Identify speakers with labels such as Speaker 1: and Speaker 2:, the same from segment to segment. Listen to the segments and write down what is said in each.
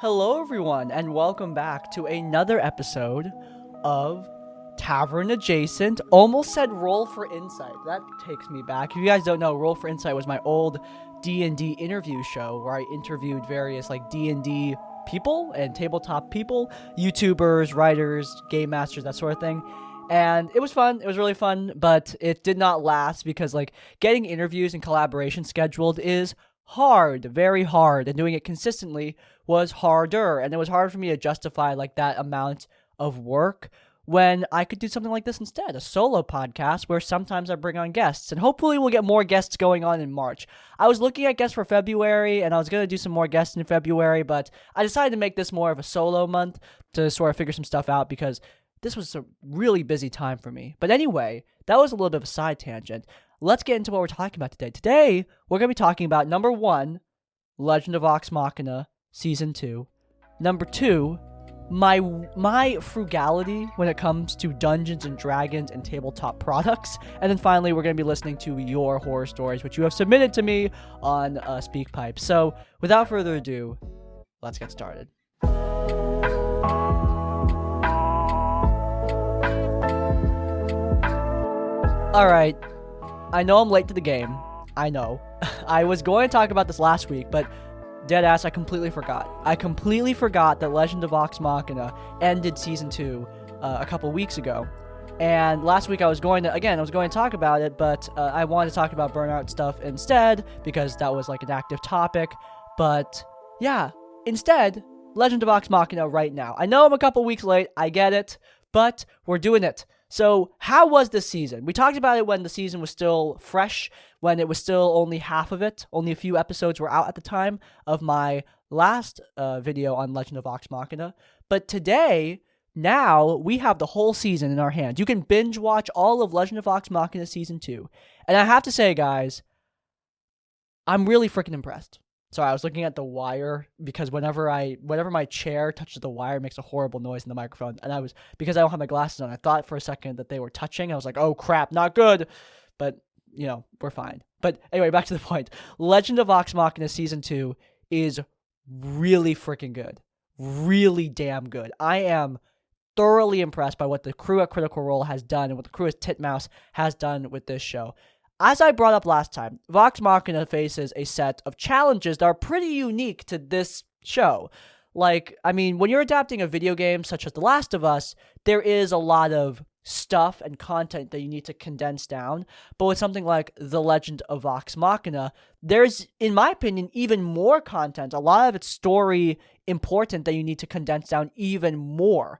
Speaker 1: Hello, everyone, and welcome back to another episode of Tavern Adjacent. Almost said Roll for Insight. That takes me back. If you guys don't know, Roll for Insight was my old D&D interview show where I interviewed various D&D people and tabletop people, YouTubers, writers, game masters, that sort of thing. And it was fun. It was really fun, but it did not last because getting interviews and collaboration scheduled is hard, very hard, and doing it consistently was harder, and it was hard for me to justify that amount of work when I could do something like this instead, a solo podcast where sometimes I bring on guests, and hopefully we'll get more guests going on in March. I was looking at guests for February, and I was going to do some more guests in February, but I decided to make this more of a solo month to sort of figure some stuff out because this was a really busy time for me. But anyway, that was a little bit of a side tangent. Let's get into what we're talking about today. Today, we're going to be talking about number 1, Legend of Vox Machina, Season 2. Number 2, my frugality when it comes to Dungeons and Dragons and tabletop products. And then finally, we're going to be listening to your horror stories, which you have submitted to me on SpeakPipe. So, without further ado, let's get started. Alright, I know I'm late to the game. I know. I was going to talk about this last week, but deadass, I completely forgot. I completely forgot that Legend of Vox Machina ended Season 2 a couple weeks ago. And last week I was going to talk about it, but I wanted to talk about Burnout stuff instead, because that was an active topic. But yeah, instead, Legend of Vox Machina right now. I know I'm a couple weeks late, I get it, but we're doing it. So, how was this season? We talked about it when the season was still fresh, when it was still only half of it. Only a few episodes were out at the time of my last video on Legend of Vox Machina. But today, now, we have the whole season in our hands. You can binge watch all of Legend of Vox Machina Season 2. And I have to say, guys, I'm really freaking impressed. Sorry, I was looking at the wire because whenever my chair touches the wire, it makes a horrible noise in the microphone. And because I don't have my glasses on, I thought for a second that they were touching. I was like, oh crap, not good. But, we're fine. But anyway, back to the point. Legend of Vox Machina Season 2 is really freaking good. Really damn good. I am thoroughly impressed by what the crew at Critical Role has done and what the crew at Titmouse has done with this show. As I brought up last time, Vox Machina faces a set of challenges that are pretty unique to this show. When you're adapting a video game such as The Last of Us, there is a lot of stuff and content that you need to condense down. But with something like The Legend of Vox Machina, there's, in my opinion, even more content. A lot of it's story important that you need to condense down even more.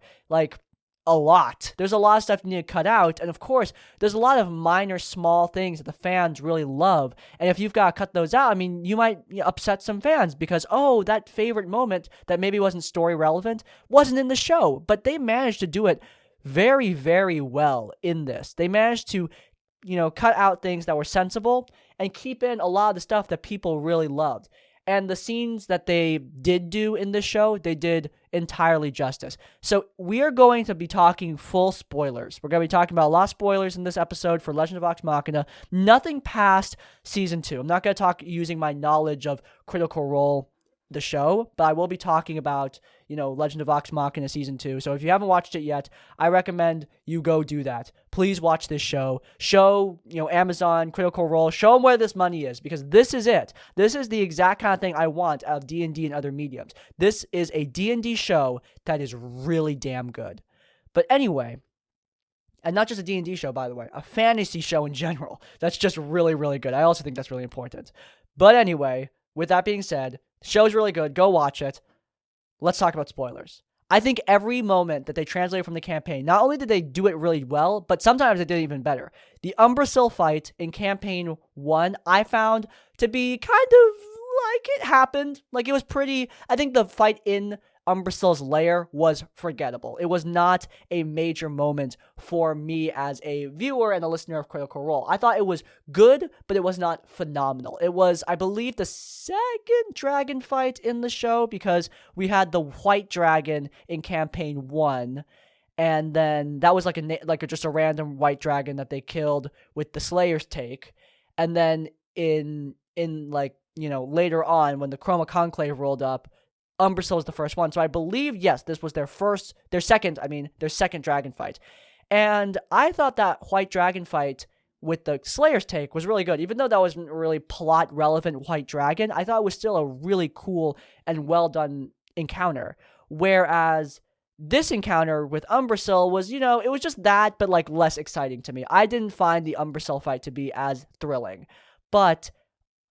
Speaker 1: A lot. There's a lot of stuff you need to cut out, and of course, there's a lot of minor, small things that the fans really love, and if you've got to cut those out, you might upset some fans because, that favorite moment that maybe wasn't story relevant wasn't in the show, but they managed to do it very, very well in this. They managed to, cut out things that were sensible and keep in a lot of the stuff that people really loved. And the scenes that they did do in this show, they did entirely justice. So we are going to be talking full spoilers. We're going to be talking about a lot of spoilers in this episode for Legend of Vox Machina. Nothing past Season 2. I'm not going to talk using my knowledge of Critical Role, the show, but I will be talking about, Legend of Vox Machina Season 2. So if you haven't watched it yet, I recommend you go do that. Please watch this show. Show, Amazon, Critical Role, show them where this money is, because this is it. This is the exact kind of thing I want out of D&D and other mediums. This is a D&D show that is really damn good. But anyway, and not just a D&D show, by the way, a fantasy show in general. That's just really, really good. I also think that's really important. But anyway, with that being said, the show's really good. Go watch it. Let's talk about spoilers. I think every moment that they translated from the campaign, not only did they do it really well, but sometimes they did it even better. The Umbrasyl fight in Campaign 1, I found to be kind of it happened. It was pretty... I think the fight in Umbrasyl's lair was forgettable. It was not a major moment for me as a viewer and a listener of Critical Role. I thought it was good, but it was not phenomenal. It was, I believe, the second dragon fight in the show, because we had the white dragon in Campaign 1, and then that was just a random white dragon that they killed with the Slayer's take. And then in later on, when the Chroma Conclave rolled up, Umbrasyl was the first one. So I believe, yes, this was their second dragon fight. And I thought that white dragon fight with the Slayer's take was really good. Even though that wasn't really plot relevant white dragon, I thought it was still a really cool and well done encounter. Whereas this encounter with Umbrasyl was, it was just that, but like less exciting to me. I didn't find the Umbrasyl fight to be as thrilling. But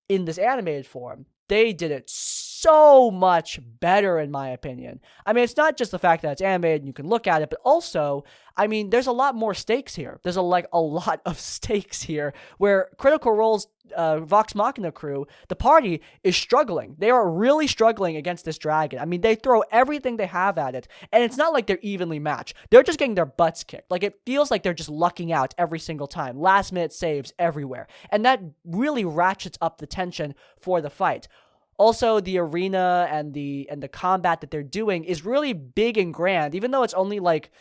Speaker 1: in this animated form, they did it so much better, in my opinion. I mean, it's not just the fact that it's animated and you can look at it, but also, I mean, there's a lot more stakes here. There's a lot of stakes here, where Critical Role's Vox Machina crew, the party, is struggling. They are really struggling against this dragon. I mean, they throw everything they have at it, and it's not like they're evenly matched. They're just getting their butts kicked. Like, it feels like they're just lucking out every single time. Last-minute saves everywhere. And that really ratchets up the tension for the fight. Also, the arena and the combat that they're doing is really big and grand, even though it's only like,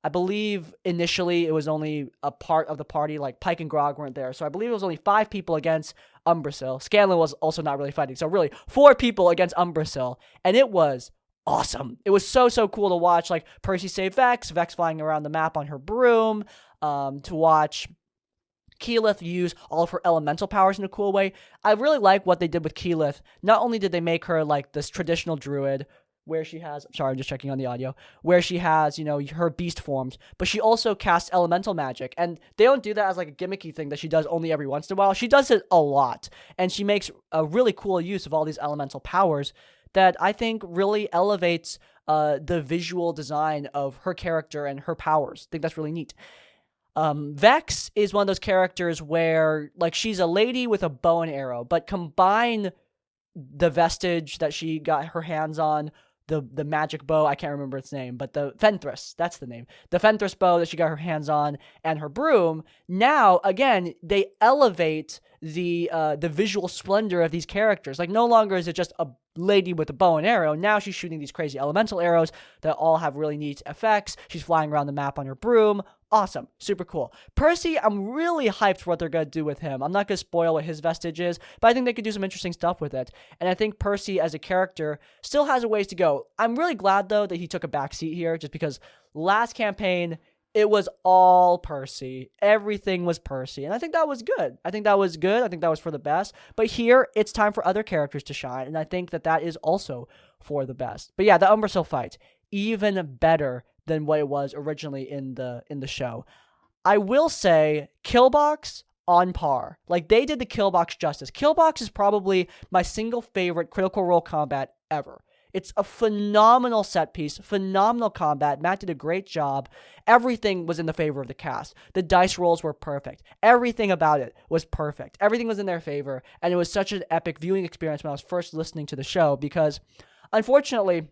Speaker 1: I believe initially it was only a part of the party, like Pike and Grog weren't there. So I believe it was only 5 people against Umbrasyl. Scanlan was also not really fighting. So really, 4 people against Umbrasyl. And it was awesome. It was so cool to watch, like Percy save Vex flying around the map on her broom, to watch Keyleth use all of her elemental powers in a cool way. I really like what they did with Keyleth. Not only did they make her like this traditional druid, where she has, sorry, I'm just checking on the audio, where she has, her beast forms, but she also casts elemental magic. And they don't do that as like a gimmicky thing that she does only every once in a while. She does it a lot. And she makes a really cool use of all these elemental powers that I think really elevates the visual design of her character and her powers. I think that's really neat. Vex is one of those characters where, like, she's a lady with a bow and arrow, but combine the vestige that she got her hands on, the magic bow, I can't remember its name, but the Fenthras, that's the name. The Fenthras bow that she got her hands on, and her broom. Now, again, they elevate the visual splendor of these characters. Like, no longer is it just a lady with a bow and arrow. Now she's shooting these crazy elemental arrows that all have really neat effects. She's flying around the map on her broom. Awesome. Super cool. Percy, I'm really hyped for what they're going to do with him. I'm not going to spoil what his vestige is, but I think they could do some interesting stuff with it. And I think Percy as a character still has a ways to go. I'm really glad, though, that he took a backseat here, just because last campaign, it was all Percy. Everything was Percy. And I think that was good. I think that was for the best. But here, it's time for other characters to shine. And I think that is also for the best. But yeah, the Umbrasyl fight, even better than what it was originally in the show. I will say, Killbox, on par. Like, they did the Killbox justice. Killbox is probably my single favorite Critical Role combat ever. It's a phenomenal set piece, phenomenal combat. Matt did a great job. Everything was in the favor of the cast. The dice rolls were perfect. Everything about it was perfect. Everything was in their favor, and it was such an epic viewing experience when I was first listening to the show, because, unfortunately,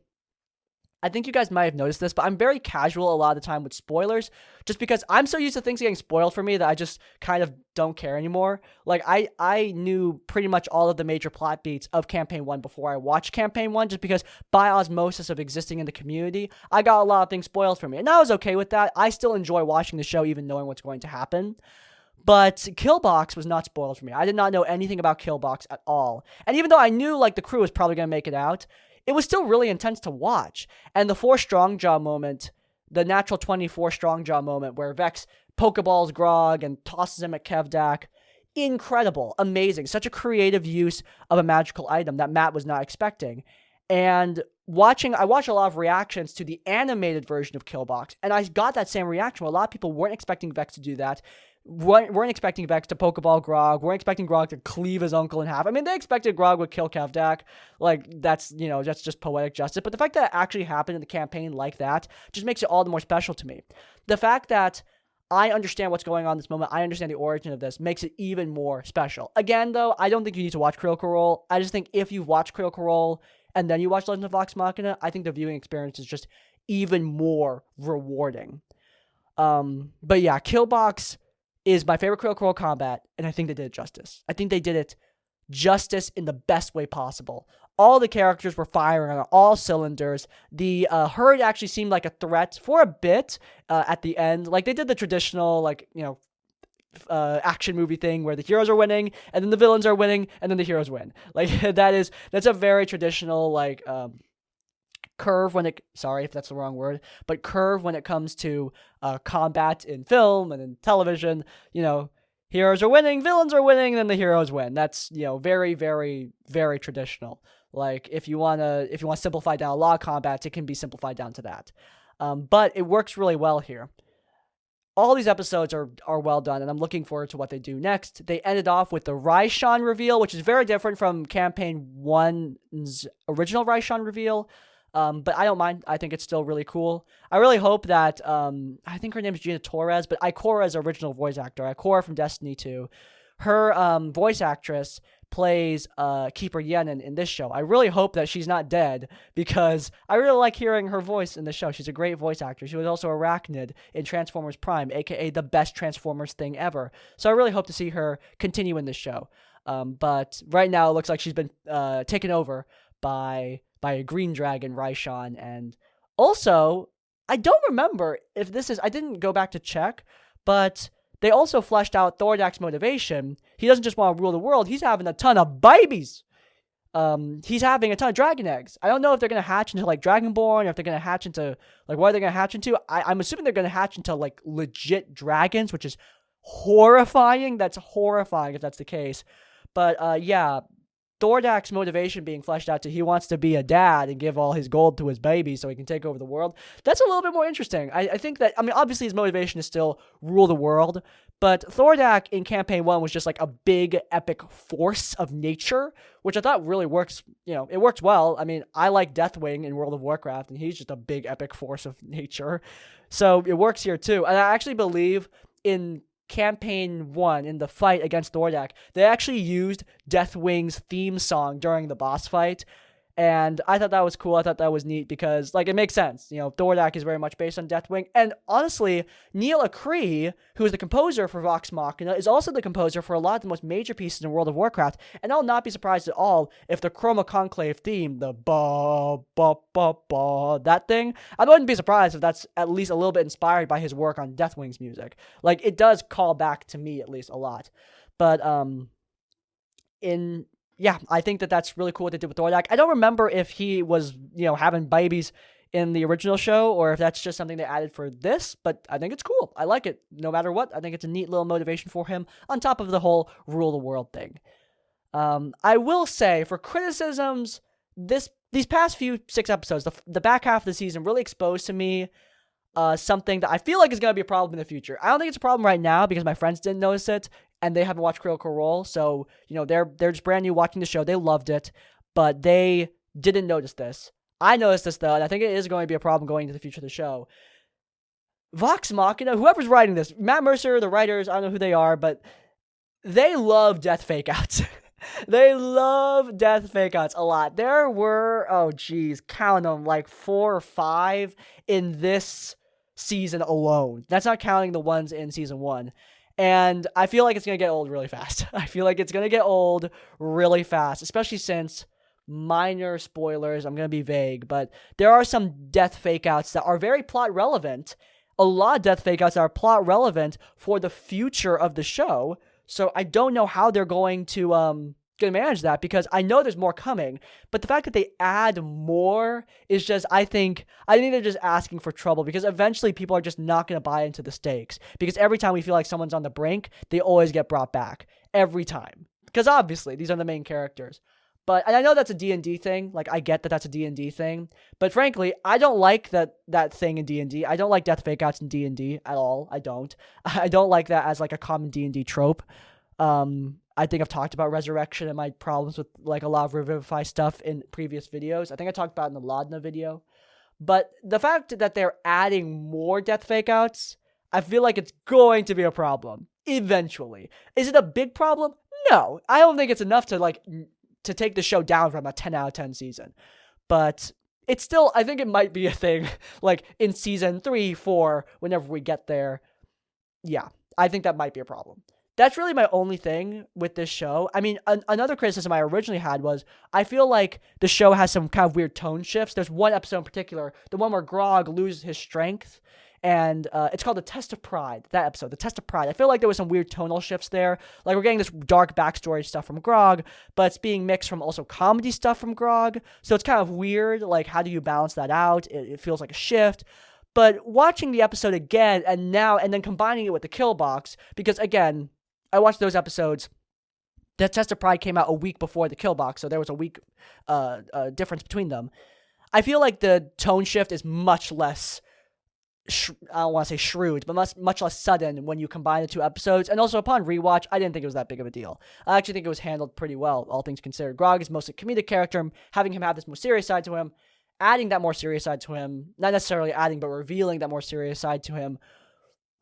Speaker 1: I think you guys might have noticed this, but I'm very casual a lot of the time with spoilers, just because I'm so used to things getting spoiled for me that I just kind of don't care anymore. Like, I knew pretty much all of the major plot beats of Campaign 1 before I watched Campaign 1, just because by osmosis of existing in the community, I got a lot of things spoiled for me. And I was okay with that. I still enjoy watching the show even knowing what's going to happen. But Killbox was not spoiled for me. I did not know anything about Killbox at all. And even though I knew, like, the crew was probably going to make it out, it was still really intense to watch. And the 4 strong jaw moment, the natural 24 strong jaw moment where Vex pokeballs Grog and tosses him at Kevdak, incredible, amazing. Such a creative use of a magical item that Matt was not expecting. And I watched a lot of reactions to the animated version of Killbox, and I got that same reaction where a lot of people weren't expecting Vex to do that. Weren't expecting Vex to Pokeball Grog. Weren't expecting Grog to cleave his uncle in half. I mean, they expected Grog would kill Kevdak. Like, that's just poetic justice. But the fact that it actually happened in the campaign like that just makes it all the more special to me. The fact that I understand what's going on in this moment, I understand the origin of this, makes it even more special. Again, though, I don't think you need to watch Critical Role. I just think if you watch Critical Role and then you watch Legend of Vox Machina, I think the viewing experience is just even more rewarding. But yeah, Killbox is my favorite Critical Role combat, and I think they did it justice. I think they did it justice in the best way possible. All the characters were firing on all cylinders. The herd actually seemed like a threat for a bit at the end. Like, they did the traditional, action movie thing where the heroes are winning, and then the villains are winning, and then the heroes win. Like, that's a very traditional, curve when it, sorry if that's the wrong word, but curve when it comes to combat in film and in television. Heroes are winning, villains are winning, then the heroes win. That's, very, very, very traditional. Like, if you want to simplify down a lot of combats, it can be simplified down to that. But it works really well here. All these episodes are well done, and I'm looking forward to what they do next. They ended off with the Raishan reveal, which is very different from Campaign 1's original Raishan reveal. But I don't mind. I think it's still really cool. I really hope that, I think her name is Gina Torres, but Ikora's original voice actor, Ikora from Destiny 2, her voice actress plays Keeper Yen in this show. I really hope that she's not dead, because I really like hearing her voice in the show. She's a great voice actor. She was also Arachnid in Transformers Prime, aka the best Transformers thing ever. So I really hope to see her continue in this show. But right now it looks like she's been taken over by a green dragon, Raishan. And also, I don't remember if this is, I didn't go back to check, but they also fleshed out Thordak's motivation. He doesn't just want to rule the world, he's having a ton of babies. He's having a ton of dragon eggs. I don't know if they're going to hatch into, like, Dragonborn, or if they're going to hatch into, like, what are they going to hatch into? I'm assuming they're going to hatch into, like, legit dragons, which is horrifying. That's horrifying if that's the case. But, yeah, Thordak's motivation being fleshed out to he wants to be a dad and give all his gold to his baby so he can take over the world. That's a little bit more interesting. I think that, obviously his motivation is still rule the world, but Thordak in Campaign 1 was just like a big epic force of nature, which I thought really works, it works well. I like Deathwing in World of Warcraft, and he's just a big epic force of nature. So it works here too. And I actually believe in Campaign 1, in the fight against Thordak, they actually used Deathwing's theme song during the boss fight, and I thought that was cool. I thought that was neat because, like, it makes sense. Thordak is very much based on Deathwing, and honestly, Neil Acree, who is the composer for Vox Machina, is also the composer for a lot of the most major pieces in World of Warcraft, and I'll not be surprised at all if the Chroma Conclave theme, the ba-ba-ba-ba, that thing, I wouldn't be surprised if that's at least a little bit inspired by his work on Deathwing's music. Like, it does call back to me, at least, a lot. But, yeah, I think that that's really cool what they did with Thordak. I don't remember if he was, having babies in the original show, or if that's just something they added for this, but I think it's cool. I like it. No matter what, I think it's a neat little motivation for him, on top of the whole rule the world thing. I will say, for criticisms, these past 6 episodes, the back half of the season really exposed to me something that I feel like is going to be a problem in the future. I don't think it's a problem right now because my friends didn't notice it, and they haven't watched Critical Role, so, they're just brand new watching the show. They loved it, but they didn't notice this. I noticed this, though, and I think it is going to be a problem going into the future of the show. Vox Machina, whoever's writing this, Matt Mercer, the writers, I don't know who they are, but they love death fake-outs. They love death fake-outs a lot. There were, count them, like 4 or 5 in this season alone. That's not counting the ones in season 1. And I feel like it's going to get old really fast. I feel like it's going to get old really fast, especially since, minor spoilers, I'm going to be vague, but there are some death fake-outs that are very plot relevant. A lot of death fake-outs that are plot relevant for the future of the show. So I don't know how they're going to manage that, because I know there's more coming, but the fact that they add more is just, I think they're just asking for trouble, because eventually people are just not going to buy into the stakes, because every time we feel like someone's on the brink, they always get brought back, every time, because obviously these are the main characters. And I know that's a D&D thing, like, I get that that's a D&D thing, but frankly, I don't like that thing in D&D. I don't like death fake-outs in D&D at all. I don't like that as, like, a common D&D trope. I think I've talked about Resurrection and my problems with, like, a lot of Revivify stuff in previous videos. I think I talked about it in the Laudna video. But the fact that they're adding more death fake-outs, I feel like it's going to be a problem, eventually. Is it a big problem? No. I don't think it's enough to take the show down from a 10 out of 10 season. But it's still, I think it might be a thing, like, in season 3, 4, whenever we get there. Yeah, I think that might be a problem. That's really my only thing with this show. Another criticism I originally had was, I feel like the show has some kind of weird tone shifts. There's one episode in particular, the one where Grog loses his strength, and it's called The Test of Pride, that episode, The Test of Pride. I feel like there was some weird tonal shifts there. Like, we're getting this dark backstory stuff from Grog, but it's being mixed from also comedy stuff from Grog, so it's kind of weird. Like, how do you balance that out? It feels like a shift. But watching the episode again, and then combining it with the Kill Box, because again, I watched those episodes. The Test of Pride came out a week before the Kill Box, so there was a week difference between them. I feel like the tone shift is much less, I don't want to say shrewd, but much less sudden when you combine the two episodes. And also, upon rewatch, I didn't think it was that big of a deal. I actually think it was handled pretty well, all things considered. Grog is mostly a comedic character, having him have this more serious side to him, adding that more serious side to him, not necessarily adding, but revealing that more serious side to him,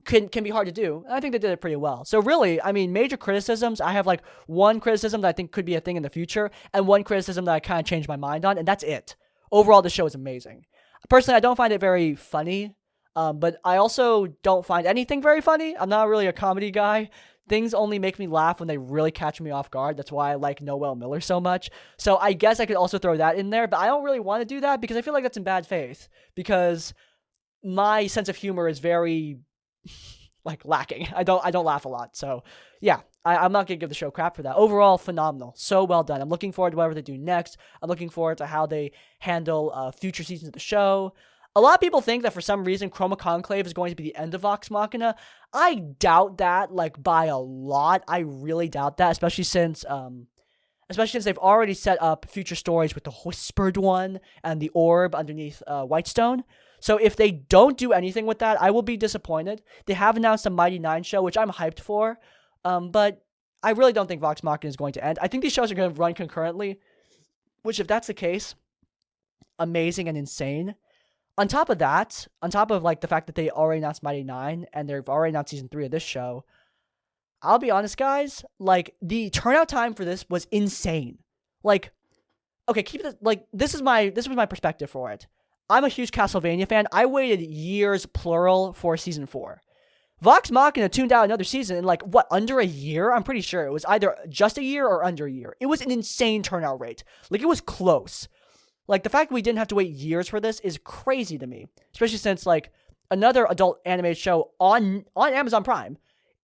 Speaker 1: can be hard to do. And I think they did it pretty well. So really, I mean, major criticisms, I have like one criticism that I think could be a thing in the future, and one criticism that I kind of changed my mind on, and that's it. Overall, the show is amazing. Personally, I don't find it very funny, but I also don't find anything very funny. I'm not really a comedy guy. Things only make me laugh when they really catch me off guard. That's why I like Noel Miller so much. So I guess I could also throw that in there, but I don't really want to do that because I feel like that's in bad faith, because my sense of humor is very like lacking. I don't laugh a lot. So yeah, I'm not gonna give the show crap for that. Overall, phenomenal. So well done. I'm looking forward to whatever they do next. I'm looking forward to how they handle future seasons of the show. A lot of people think that for some reason Chroma Conclave is going to be the end of Vox Machina. I doubt that, like, by a lot. I really doubt that, especially since they've already set up future stories with the Whispered One and the Orb underneath Whitestone. So if they don't do anything with that, I will be disappointed. They have announced a Mighty Nine show, which I'm hyped for, but I really don't think Vox Machina is going to end. I think these shows are going to run concurrently, which, if that's the case, amazing and insane. On top of that, on top of like the fact that they already announced Mighty Nine and they've already announced season 3 of this show, I'll be honest, guys, like, the turnout time for this was insane. Like, okay, keep this, like, this was my perspective for it. I'm a huge Castlevania fan. I waited years, plural, for season 4. Vox Machina tuned out another season in, like, what, under a year? I'm pretty sure it was either just a year or under a year. It was an insane turnout rate. Like, it was close. Like, the fact we didn't have to wait years for this is crazy to me. Especially since, like, another adult animated show on Amazon Prime,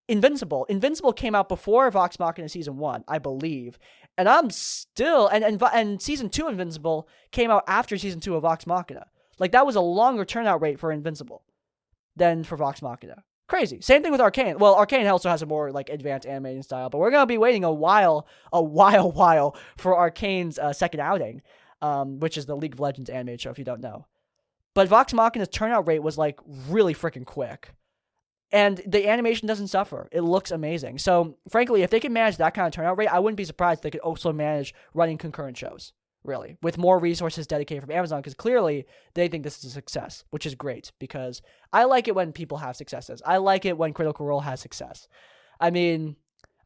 Speaker 1: Invincible. Invincible came out before Vox Machina season 1, I believe. And I'm still... And season 2 Invincible came out after season 2 of Vox Machina. Like, that was a longer turnout rate for Invincible than for Vox Machina. Crazy. Same thing with Arcane. Well, Arcane also has a more, like, advanced animating style, but we're going to be waiting a while for Arcane's second outing. Which is the League of Legends animated show, if you don't know. But Vox Machina's turnout rate was, like, really freaking quick. And the animation doesn't suffer. It looks amazing. So, frankly, if they can manage that kind of turnout rate, I wouldn't be surprised if they could also manage running concurrent shows, really, with more resources dedicated from Amazon, because clearly they think this is a success, which is great, because I like it when people have successes. I like it when Critical Role has success. I mean,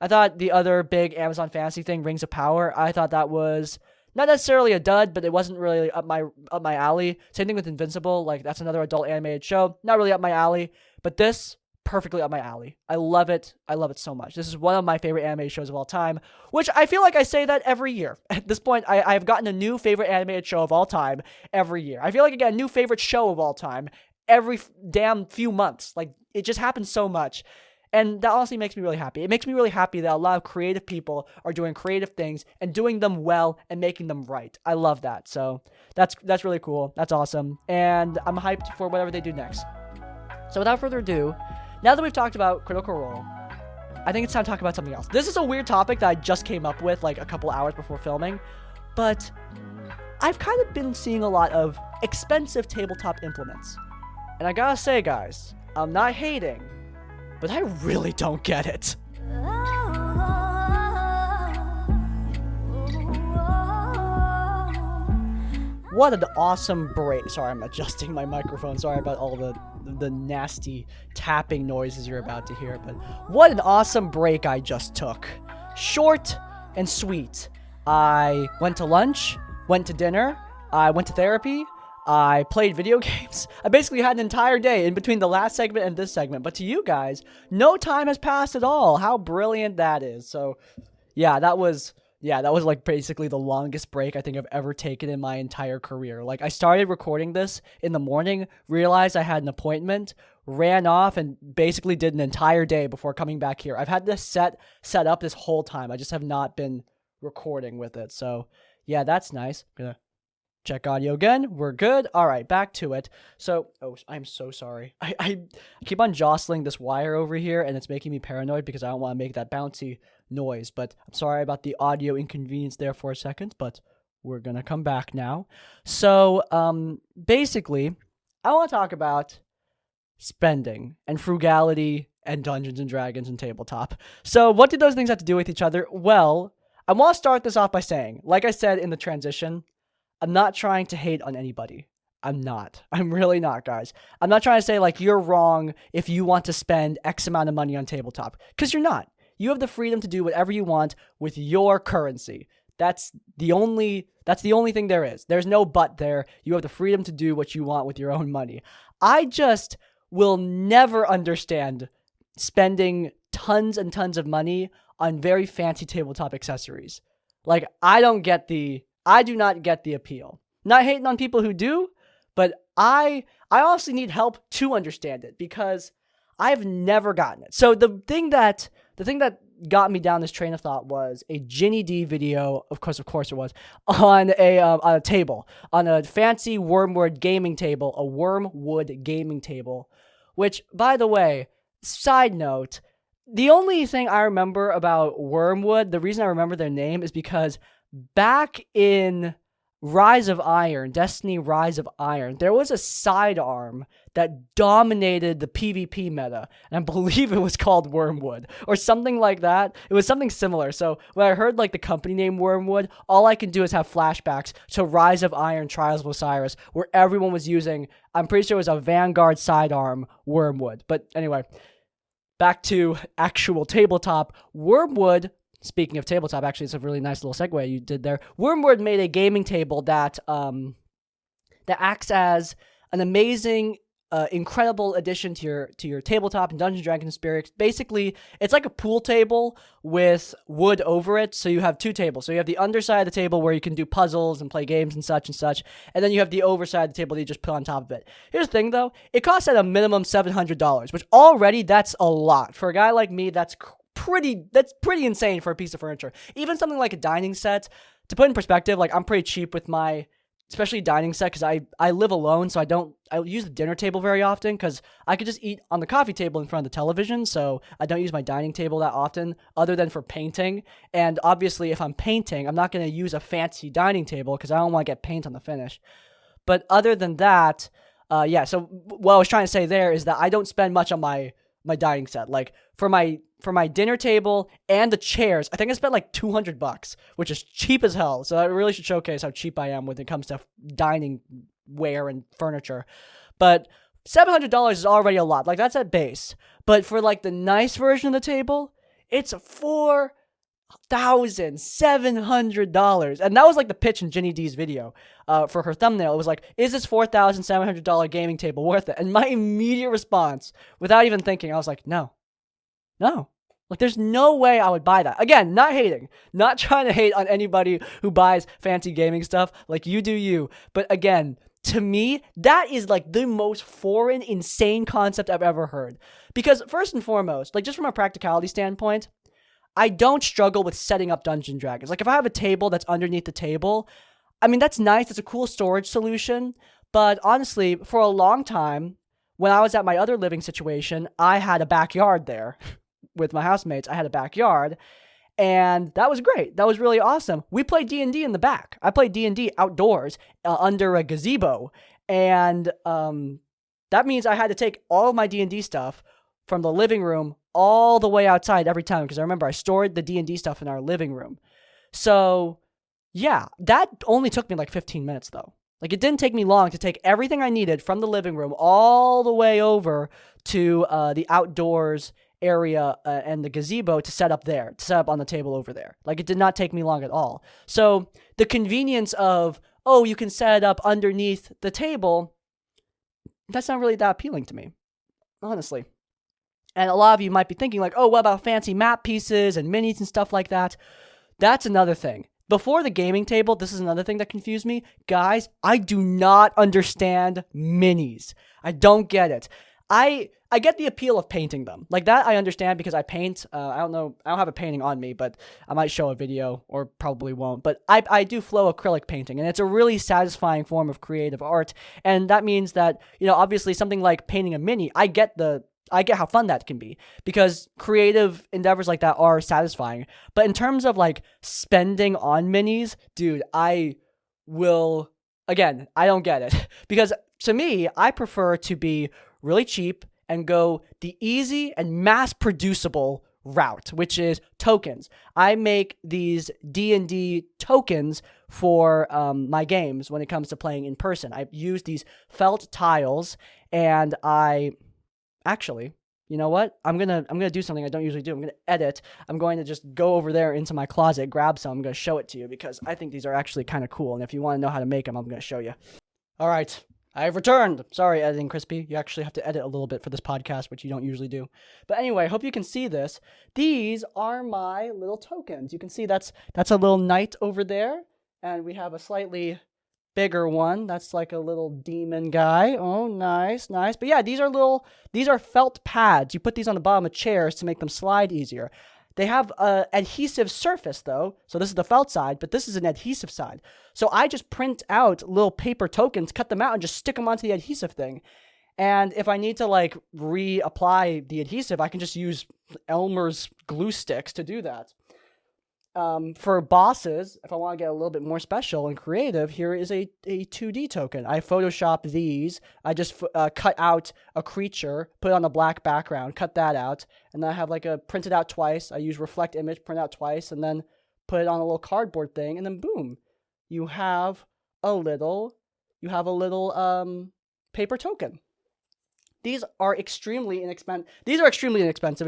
Speaker 1: I thought the other big Amazon fantasy thing, Rings of Power, I thought that was... not necessarily a dud, but it wasn't really up my alley. Same thing with Invincible. Like, that's another adult animated show. Not really up my alley. But this, perfectly up my alley. I love it. I love it so much. This is one of my favorite animated shows of all time, which I feel like I say that every year. At this point, I've gotten a new favorite animated show of all time every year. I feel like I get a new favorite show of all time every damn few months. Like, it just happens so much. And that honestly makes me really happy. It makes me really happy that a lot of creative people are doing creative things and doing them well and making them right. I love that. So that's really cool. That's awesome. And I'm hyped for whatever they do next. So without further ado, now that we've talked about Critical Role, I think it's time to talk about something else. This is a weird topic that I just came up with like a couple hours before filming, but I've kind of been seeing a lot of expensive tabletop implements. And I gotta say, guys, I'm not hating, but I really don't get it. What an awesome break. Sorry, I'm adjusting my microphone. Sorry about all the nasty tapping noises you're about to hear. But what an awesome break I just took. Short and sweet. I went to lunch, went to dinner, I went to therapy, I played video games. I basically had an entire day in between the last segment and this segment. But to you guys, no time has passed at all. How brilliant that is. So, that was like basically the longest break I think I've ever taken in my entire career. Like, I started recording this in the morning, realized I had an appointment, ran off and basically did an entire day before coming back here. I've had this set up this whole time. I just have not been recording with it. So yeah, that's nice. I'm gonna check audio again. We're good. All right, back to it. So, I'm so sorry. I keep on jostling this wire over here, and it's making me paranoid because I don't want to make that bouncy noise. But I'm sorry about the audio inconvenience there for a second, but we're going to come back now. So, basically, I want to talk about spending and frugality and Dungeons & Dragons and tabletop. So, what do those things have to do with each other? Well, I want to start this off by saying, like I said in the transition, I'm not trying to hate on anybody. I'm not. I'm really not, guys. I'm not trying to say, like, you're wrong if you want to spend X amount of money on tabletop, because you're not. You have the freedom to do whatever you want with your currency. That's the only thing there is. There's no but there. You have the freedom to do what you want with your own money. I just will never understand spending tons and tons of money on very fancy tabletop accessories. Like, I do not get the appeal. Not hating on people who do, but I honestly need help to understand it because I've never gotten it. So the thing that got me down this train of thought was a Ginny D video, of course it was, on a table, on a fancy wormwood gaming table, which, by the way, side note, the only thing I remember about Wormwood, the reason I remember their name is because back in Destiny Rise of Iron, there was a sidearm that dominated the PvP meta, and I believe it was called Wormwood, or something like that. It was something similar. So when I heard like the company name Wormwood, all I can do is have flashbacks to Rise of Iron, Trials of Osiris, where everyone was using, I'm pretty sure it was a Vanguard sidearm, Wormwood. But anyway, back to actual tabletop. Wormwood, speaking of tabletop, actually, it's a really nice little segue you did there. Wormwood made a gaming table that acts as an amazing, incredible addition to your tabletop and Dungeons & Dragons experience. Basically, it's like a pool table with wood over it, so you have two tables. So you have the underside of the table where you can do puzzles and play games and such, and then you have the overside of the table that you just put on top of it. Here's the thing, though. It costs at a minimum $700, which already, that's a lot. For a guy like me, that's pretty insane for a piece of furniture. Even something like a dining set, to put in perspective, like, I'm pretty cheap with my, especially dining set, because I live alone, so I use the dinner table very often, because I could just eat on the coffee table in front of the television, so I don't use my dining table that often, other than for painting. And obviously, if I'm painting, I'm not going to use a fancy dining table, because I don't want to get paint on the finish. But other than that, so what I was trying to say there is that I don't spend much on my dining set. Like, for my dinner table and the chairs, I think I spent like $200, which is cheap as hell. So I really should showcase how cheap I am when it comes to dining ware and furniture. But $700 is already a lot. Like, that's at base. But for like the nice version of the table, it's $4,700. And that was like the pitch in Ginny D's video for her thumbnail. It was like, is this $4,700 gaming table worth it? And my immediate response, without even thinking, I was like, no. Like, there's no way I would buy that. Again, not hating. Not trying to hate on anybody who buys fancy gaming stuff. Like, you do you. But again, to me, that is like the most foreign, insane concept I've ever heard. Because first and foremost, like, just from a practicality standpoint, I don't struggle with setting up Dungeons & Dragons. Like, if I have a table that's underneath the table, I mean, that's nice. It's a cool storage solution. But honestly, for a long time, when I was at my other living situation, I had a backyard there. With my housemates, I had a backyard, and that was great. That was really awesome. We played D&D in the back. I played D&D outdoors under a gazebo, and that means I had to take all of my D&D stuff from the living room all the way outside every time, because I remember I stored the D&D stuff in our living room. So, yeah, that only took me like 15 minutes, though. Like, it didn't take me long to take everything I needed from the living room all the way over to the outdoors area and the gazebo to set up on the table over there. Like, it did not take me long at all. So the convenience of, you can set it up underneath the table, that's not really that appealing to me, honestly. And a lot of you might be thinking like, what about fancy map pieces and minis and stuff like that? That's another thing. Before the gaming table, this is another thing that confused me. Guys, I do not understand minis. I don't get it. I get the appeal of painting them. Like that I understand because I paint. I don't have a painting on me, but I might show a video or probably won't. But I do flow acrylic painting, and it's a really satisfying form of creative art. And that means that, obviously something like painting a mini, I get how fun that can be because creative endeavors like that are satisfying. But in terms of like spending on minis, dude, I don't get it because to me, I prefer to be really cheap and go the easy and mass producible route, which is tokens. I make these D&D tokens for my games when it comes to playing in person. I use these felt tiles, and actually, you know what? I'm gonna do something I don't usually do. I'm gonna edit. I'm going to just go over there into my closet, grab some. I'm gonna show it to you because I think these are actually kind of cool. And if you want to know how to make them, I'm gonna show you. All right. I've returned. Sorry, Editing Crispy. You actually have to edit a little bit for this podcast, which you don't usually do. But anyway, I hope you can see this. These are my little tokens. You can see that's a little knight over there. And we have a slightly bigger one. That's like a little demon guy. Oh, nice. But yeah, these are felt pads. You put these on the bottom of chairs to make them slide easier. They have an adhesive surface, though. So this is the felt side, but this is an adhesive side. So I just print out little paper tokens, cut them out, and just stick them onto the adhesive thing. And if I need to, like, reapply the adhesive, I can just use Elmer's glue sticks to do that. For bosses, if I want to get a little bit more special and creative, here is a 2D token. I Photoshop these. I just cut out a creature, put it on a black background, cut that out, and then I have like a printed out twice. I use reflect image, print out twice, and then put it on a little cardboard thing, and then boom, you have a little paper token. These are extremely inexpensive.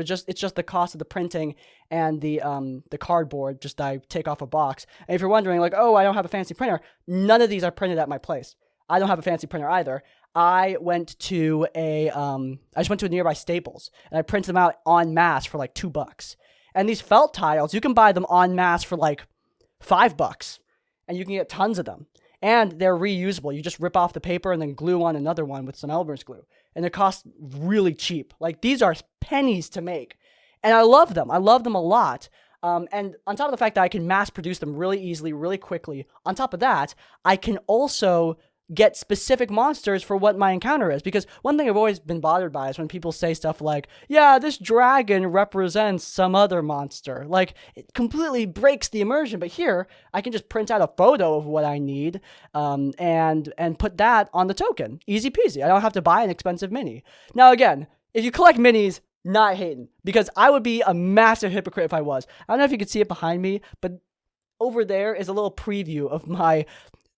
Speaker 1: It's just the cost of the printing and the cardboard. Just I take off a box. And if you're wondering, like, oh, I don't have a fancy printer, none of these are printed at my place. I don't have a fancy printer either. I went to a nearby Staples and I printed them out en masse for like $2. And these felt tiles, you can buy them en masse for like $5, and you can get tons of them. And they're reusable. You just rip off the paper and then glue on another one with some Elmer's glue. And it costs really cheap. Like, these are pennies to make. And I love them. I love them a lot. And on top of the fact that I can mass produce them really easily, really quickly, on top of that, I can also get specific monsters for what my encounter is. Because one thing I've always been bothered by is when people say stuff like, yeah, this dragon represents some other monster. Like, it completely breaks the immersion. But here, I can just print out a photo of what I need and put that on the token. Easy peasy. I don't have to buy an expensive mini. Now, again, if you collect minis, not hating. Because I would be a massive hypocrite if I was. I don't know if you can see it behind me, but over there is a little preview of my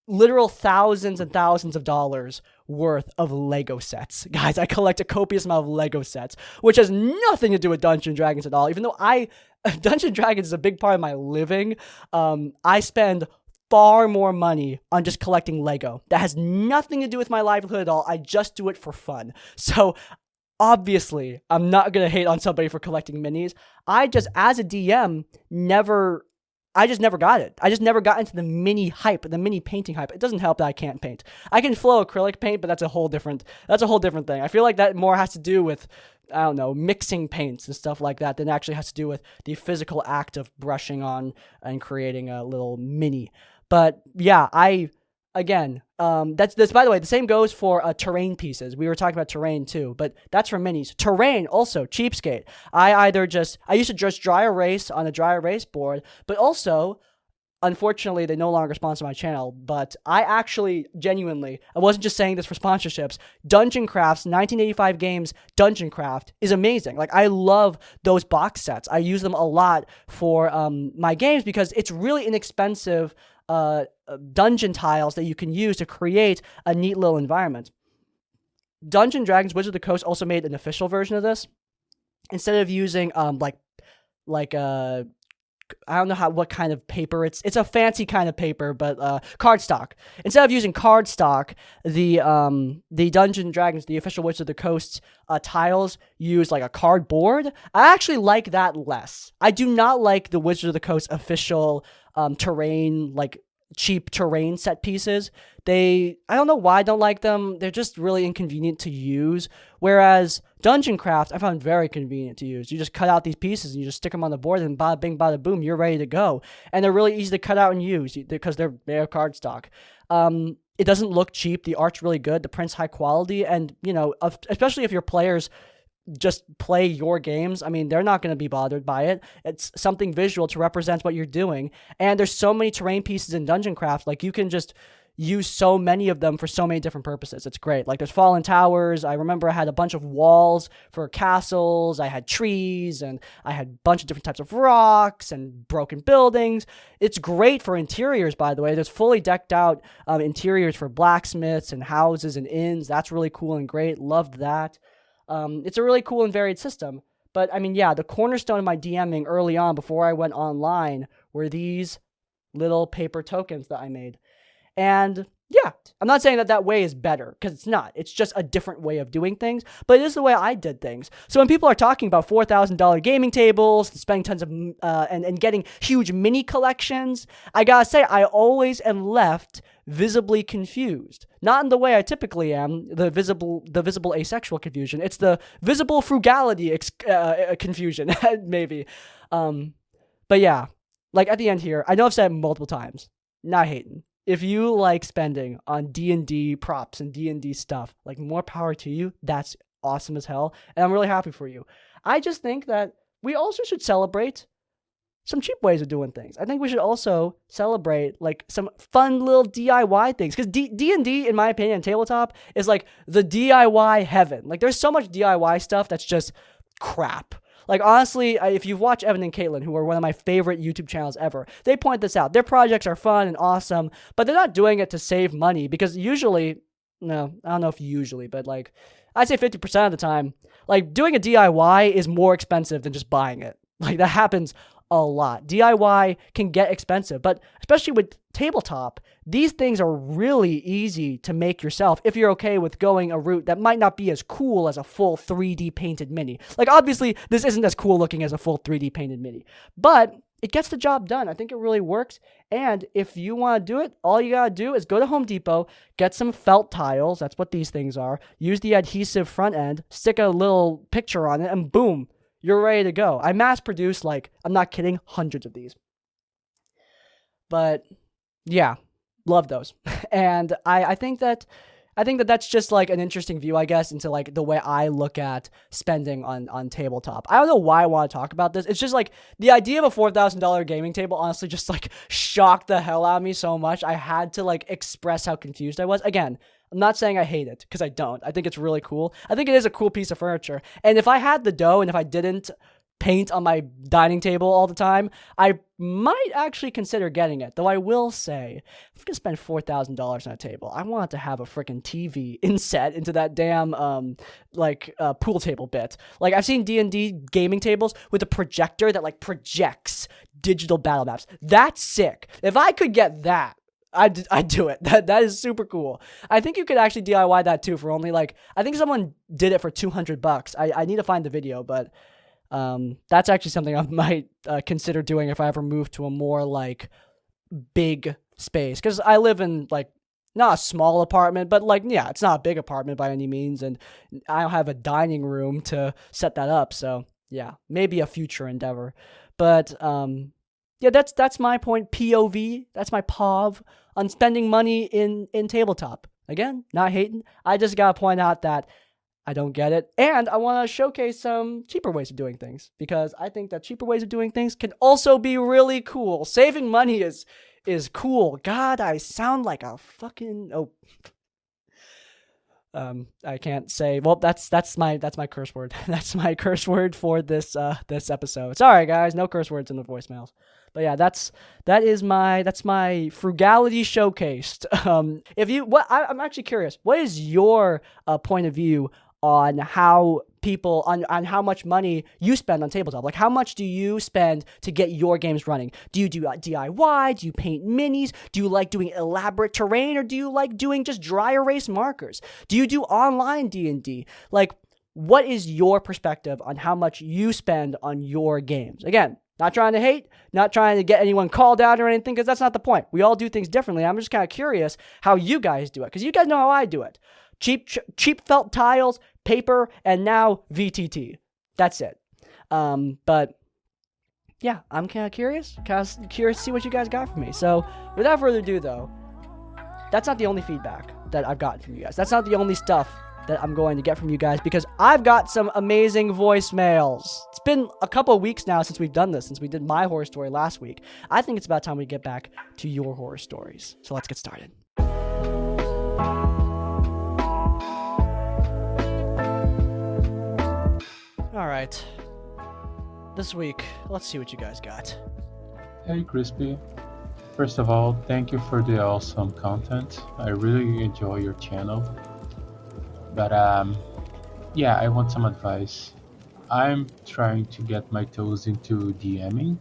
Speaker 1: literal thousands and thousands of dollars worth of Lego sets. Guys, I collect a copious amount of Lego sets, which has nothing to do with Dungeons & Dragons at all. Even though Dungeons & Dragons is a big part of my living, I spend far more money on just collecting Lego. That has nothing to do with my livelihood at all. I just do it for fun. So obviously, I'm not going to hate on somebody for collecting minis. I just, as a DM, I just never got it. I just never got into the mini hype, the mini painting hype. It doesn't help that I can't paint. I can flow acrylic paint, but that's a whole different thing. I feel like that more has to do with, I don't know, mixing paints and stuff like that than actually has to do with the physical act of brushing on and creating a little mini. But yeah, that's by the way, the same goes for terrain pieces. We were talking about terrain too, but that's for minis. Terrain also, cheapskate. I used to just dry erase on a dry erase board, but also, unfortunately, they no longer sponsor my channel, but I actually, genuinely, I wasn't just saying this for sponsorships, Dungeon Craft's 1985 games Dungeon Craft is amazing. Like, I love those box sets. I use them a lot for my games because it's really inexpensive dungeon tiles that you can use to create a neat little environment. Dungeons & Dragons Wizards of the Coast also made an official version of this. Instead of using I don't know what kind of paper it's a fancy kind of paper, but cardstock. Instead of using cardstock, the Dungeons & Dragons, the official Wizards of the Coast tiles use like a cardboard. I actually like that less. I do not like the Wizards of the Coast official terrain, like cheap terrain set pieces. I don't know why I don't like them. They're just really inconvenient to use. Whereas Dungeon Craft, I found very convenient to use. You just cut out these pieces and you just stick them on the board, and bada bing, bada boom, you're ready to go. And they're really easy to cut out and use because they're cardstock. It doesn't look cheap. The art's really good. The print's high quality, and especially if your players just play your games, I mean, they're not going to be bothered by it. It's something visual to represent what you're doing. And there's so many terrain pieces in Dungeon Craft. Like, you can just use so many of them for so many different purposes. It's great. Like, there's fallen towers. I remember I had a bunch of walls for castles. I had trees, and I had a bunch of different types of rocks and broken buildings. It's great for interiors, by the way. There's fully decked out interiors for blacksmiths and houses and inns. That's really cool and great. Loved that. It's a really cool and varied system. But, I mean, yeah, the cornerstone of my DMing early on, before I went online, were these little paper tokens that I made. And, yeah, I'm not saying that way is better, because it's not. It's just a different way of doing things. But it is the way I did things. So when people are talking about $4,000 gaming tables, spending tons of, and getting huge mini collections, I gotta say, I always am left visibly confused. Not in the way I typically am, the visible asexual confusion. It's the visible frugality confusion, maybe. But yeah, like at the end here, I know I've said it multiple times, not hating. If you like spending on D&D props and D&D stuff, like, more power to you. That's awesome as hell, and I'm really happy for you. I just think that we also should celebrate some cheap ways of doing things. I think we should also celebrate, like, some fun little DIY things. Because D&D, in my opinion, tabletop, is like the DIY heaven. Like, there's so much DIY stuff that's just crap. Like, honestly, if you've watched Evan and Caitlin, who are one of my favorite YouTube channels ever, they point this out. Their projects are fun and awesome, but they're not doing it to save money, because usually, no, I don't know if usually, but, like, I'd say 50% of the time, like, doing a DIY is more expensive than just buying it. Like, that happens a lot. DIY can get expensive, but especially with tabletop, these things are really easy to make yourself if you're okay with going a route that might not be as cool as a full 3D painted mini. Like, obviously, this isn't as cool looking as a full 3D painted mini, but it gets the job done. I think it really works. And if you want to do it, all you got to do is go to Home Depot, get some felt tiles. That's what these things are. Use the adhesive front end, stick a little picture on it, and boom, you're ready to go. I mass produce, like, I'm not kidding, hundreds of these. But yeah, love those. And I think that that's just, like, an interesting view, I guess, into, like, the way I look at spending on tabletop. I don't know why I want to talk about this. It's just, like, the idea of a $4,000 gaming table honestly just, like, shocked the hell out of me so much. I had to, like, express how confused I was. Again, I'm not saying I hate it, because I don't. I think it's really cool. I think it is a cool piece of furniture. And if I had the dough and if I didn't paint on my dining table all the time, I might actually consider getting it. Though I will say, if I'm going to spend $4,000 on a table, I want to have a freaking TV inset into that damn, pool table bit. Like, I've seen D&D gaming tables with a projector that, like, projects digital battle maps. That's sick. If I could get that, I'd do it. That is super cool. I think you could actually DIY that too for only, like, I think someone did it for $200. I need to find the video, but that's actually something I might consider doing if I ever move to a more, like, big space. Because I live in, like, not a small apartment, but, like, yeah, it's not a big apartment by any means, and I don't have a dining room to set that up. So yeah, maybe a future endeavor. But yeah, that's my point. POV. That's my POV on spending money in tabletop. Again, not hating. I just gotta point out that I don't get it, and I want to showcase some cheaper ways of doing things, because I think that cheaper ways of doing things can also be really cool. Saving money is cool. God, I sound like a fucking I can't say. Well, that's my curse word. That's my curse word for this episode. Sorry guys, no curse words in the voicemails. But yeah, that's my frugality showcased. I'm actually curious. What is your point of view on how people on how much money you spend on tabletop? Like, how much do you spend to get your games running? Do you do DIY? Do you paint minis? Do you like doing elaborate terrain, or do you like doing just dry erase markers? Do you do online D&D? Like, what is your perspective on how much you spend on your games? Again, Not trying to hate, not trying to get anyone called out or anything, because that's not the point. We all do things differently. I'm just kind of curious how you guys do it, because you guys know how I do it. Cheap felt tiles, paper, and now VTT. That's it. But yeah, I'm kind of curious to see what you guys got from me. So without further ado, though, that's not the only feedback that I've gotten from you guys. That's not the only stuff that I'm going to get from you guys, because I've got some amazing voicemails. It's been a couple of weeks now since we've done this, since we did my horror story last week. I think it's about time we get back to your horror stories. So let's get started. All right. This week, let's see what you guys got.
Speaker 2: Hey Crispy. First of all, thank you for the awesome content. I really enjoy your channel. But yeah, I want some advice. I'm trying to get my toes into DMing,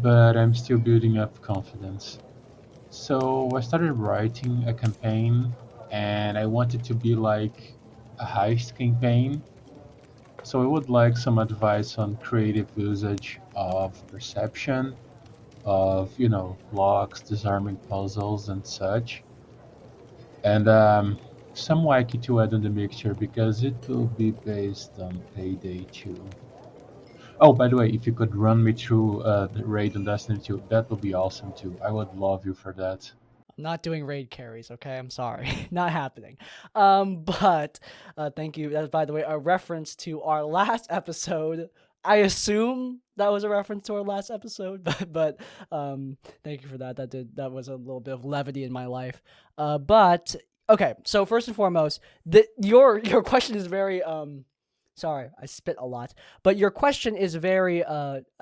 Speaker 2: but I'm still building up confidence. So I started writing a campaign, and I want it to be like a heist campaign. So I would like some advice on creative usage of perception, of, locks, disarming puzzles and such. And some wacky to add on the mixture, because it will be based on Payday 2. Oh, by the way, if you could run me through the raid on Destiny 2, that would be awesome too. I would love you for that.
Speaker 1: I'm not doing raid carries, okay? I'm sorry. Not happening. But thank you. That's, by the way, a reference to our last episode. I assume that was a reference to our last episode, but thank you for that. That was a little bit of levity in my life. But okay, so first and foremost, your question is very sorry, I spit a lot. But your question is very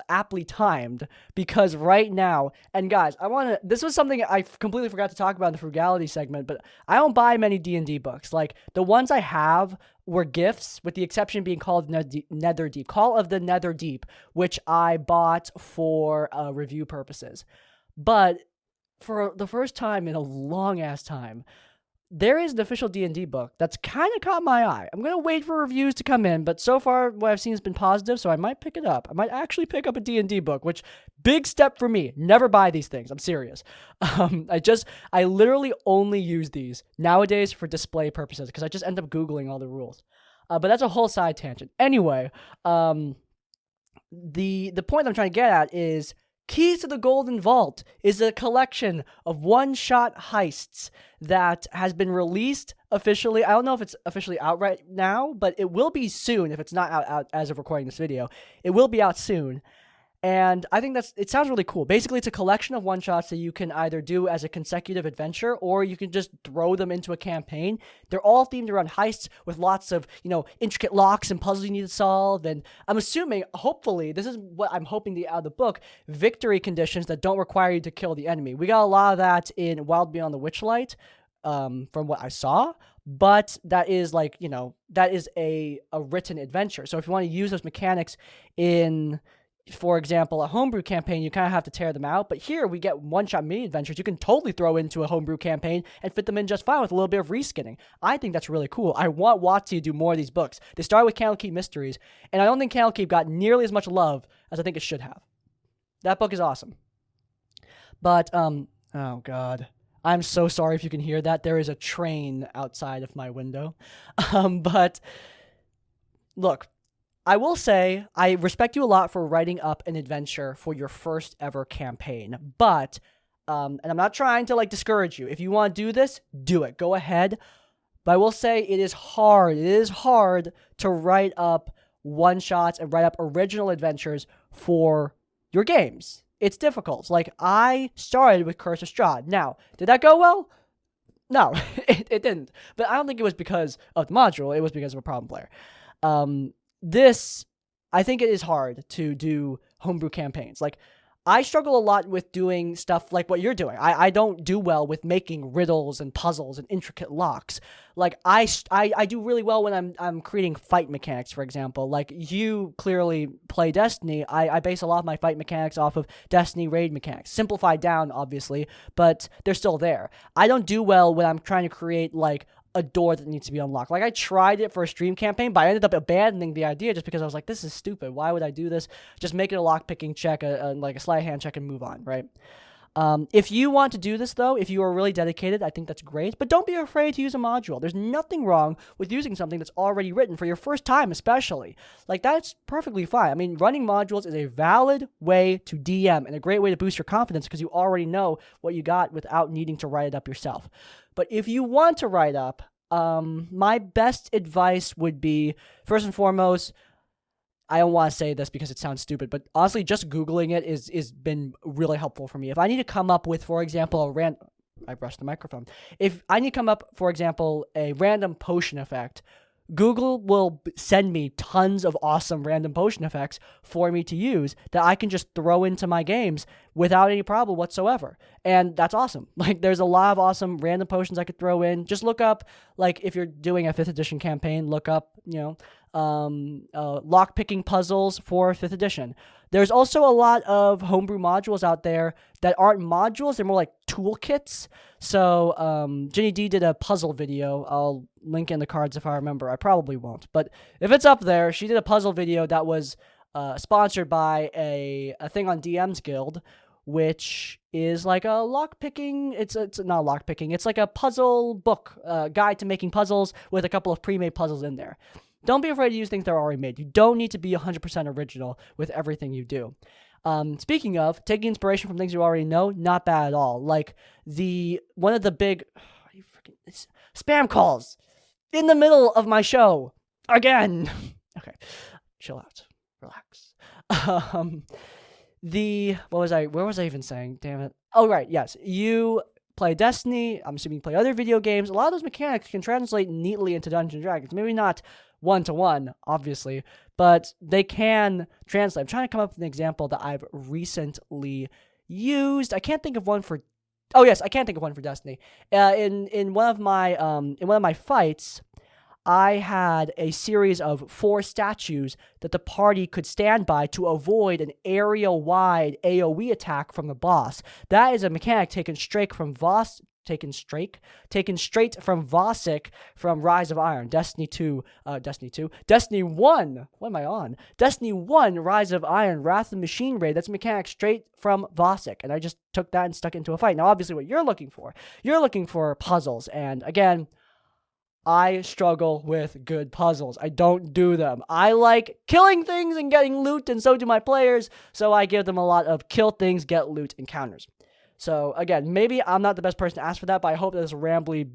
Speaker 1: aptly timed, because right now, and guys, this was something I completely forgot to talk about in the frugality segment, but I don't buy many D&D books. Like, the ones I have were gifts, with the exception being Call of the Netherdeep, which I bought for review purposes. But for the first time in a long-ass time, there is an official D&D book that's kind of caught my eye. I'm going to wait for reviews to come in, but so far what I've seen has been positive, so I might pick it up. I might actually pick up a D&D book, which, big step for me. Never buy these things. I'm serious. I literally only use these nowadays for display purposes, because I just end up Googling all the rules. But that's a whole side tangent. Anyway, the point I'm trying to get at is Keys to the Golden Vault is a collection of one-shot heists that has been released officially. I don't know if it's officially out right now, but it will be soon. If it's not out as of recording this video, it will be out soon. And I think it sounds really cool. Basically, it's a collection of one-shots that you can either do as a consecutive adventure, or you can just throw them into a campaign. They're all themed around heists with lots of, intricate locks and puzzles you need to solve. And I'm assuming, hopefully, this is what I'm hoping to get out of the book, victory conditions that don't require you to kill the enemy. We got a lot of that in Wild Beyond the Witchlight, from what I saw. But that is that is a written adventure. So if you want to use those mechanics in, for example, a homebrew campaign, you kind of have to tear them out. But here we get one-shot mini adventures you can totally throw into a homebrew campaign and fit them in just fine with a little bit of reskinning. I think that's really cool. I want WotC to do more of these books. They started with Candlekeep Mysteries, and I don't think Candlekeep got nearly as much love as I think it should have. That book is awesome. But, oh God. I'm so sorry if you can hear that. There is a train outside of my window. But, look, I will say, I respect you a lot for writing up an adventure for your first ever campaign, but, and I'm not trying to, discourage you. If you want to do this, do it. Go ahead. But I will say it is hard. It is hard to write up one-shots and write up original adventures for your games. It's difficult. I started with Curse of Strahd. Now, did that go well? No, it didn't. But I don't think it was because of the module. It was because of a problem player. I think it is hard to do homebrew campaigns. I struggle a lot with doing stuff like what you're doing. I don't do well with making riddles and puzzles and intricate locks. I do really well when I'm creating fight mechanics, for example. You clearly play Destiny. I base a lot of my fight mechanics off of Destiny raid mechanics. Simplified down, obviously, but they're still there. I don't do well when I'm trying to create, a door that needs to be unlocked. Like, I tried it for a stream campaign, but I ended up abandoning the idea just because I was like, this is stupid. Why would I do this? Just make it a lockpicking check, like a sleight of hand check, and move on, right? If you want to do this, though, if you are really dedicated, I think that's great. But don't be afraid to use a module. There's nothing wrong with using something that's already written for your first time, especially. Like, that's perfectly fine. I mean, running modules is a valid way to DM and a great way to boost your confidence because you already know what you got without needing to write it up yourself. But if you want to write up, my best advice would be, first and foremost, I don't want to say this because it sounds stupid, but honestly, just Googling it is been really helpful for me. If I need to come up with, for example, I brushed the microphone. If I need to come up, for example, a random potion effect, Google will send me tons of awesome random potion effects for me to use that I can just throw into my games without any problem whatsoever. And that's awesome. Like, there's a lot of awesome random potions I could throw in. Just look up, like, if you're doing a 5th edition campaign, look up, lock-picking puzzles for 5th edition. There's also a lot of homebrew modules out there that aren't modules. They're more like toolkits. So Jenny D did a puzzle video. I'll link in the cards if I remember. I probably won't. But if it's up there, she did a puzzle video that was sponsored by a thing on DM's Guild, which is like a lockpicking. It's not lockpicking. It's like a puzzle book, guide to making puzzles with a couple of pre-made puzzles in there. Don't be afraid to use things that are already made. You don't need to be 100% original with everything you do. Speaking of, taking inspiration from things you already know, not bad at all. Like, one of the big spam calls in the middle of my show. Again. Okay, chill out. Relax. Where was I even saying? Damn it. Oh, right, yes. You play Destiny. I'm assuming you play other video games. A lot of those mechanics can translate neatly into Dungeons & Dragons. Maybe not one-to-one, obviously, but they can translate. I'm trying to come up with an example that I've recently used. I can't think of one for... Oh, yes, I can think of one for Destiny. In one of my fights, I had a series of 4 statues that the party could stand by to avoid an area-wide AoE attack from the boss. That is a mechanic taken straight from Vosic from Rise of Iron. Destiny 1, what am I on? Destiny 1, Rise of Iron, Wrath of the Machine Raid, that's a mechanic straight from Vosic, and I just took that and stuck it into a fight. Now, obviously, what you're looking for puzzles, and again, I struggle with good puzzles. I don't do them. I like killing things and getting loot, and so do my players, so I give them a lot of kill things, get loot encounters. So, again, maybe I'm not the best person to ask for that, but I hope that this rambly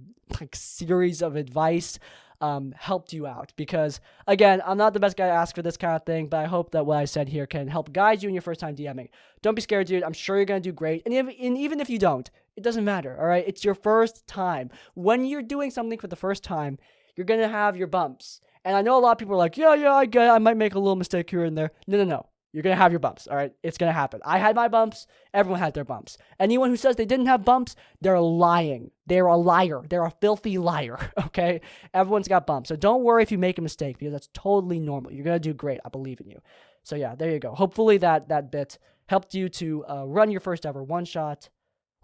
Speaker 1: series of advice helped you out. Because, again, I'm not the best guy to ask for this kind of thing, but I hope that what I said here can help guide you in your first time DMing. Don't be scared, dude. I'm sure you're going to do great. And even if you don't, it doesn't matter, all right? It's your first time. When you're doing something for the first time, you're going to have your bumps. And I know a lot of people are like, yeah, I get it. I might make a little mistake here and there. No. You're going to have your bumps, all right? It's going to happen. I had my bumps. Everyone had their bumps. Anyone who says they didn't have bumps, they're lying. They're a liar. They're a filthy liar, okay? Everyone's got bumps. So don't worry if you make a mistake because that's totally normal. You're going to do great. I believe in you. So yeah, there you go. Hopefully that bit helped you to run your first ever one-shot.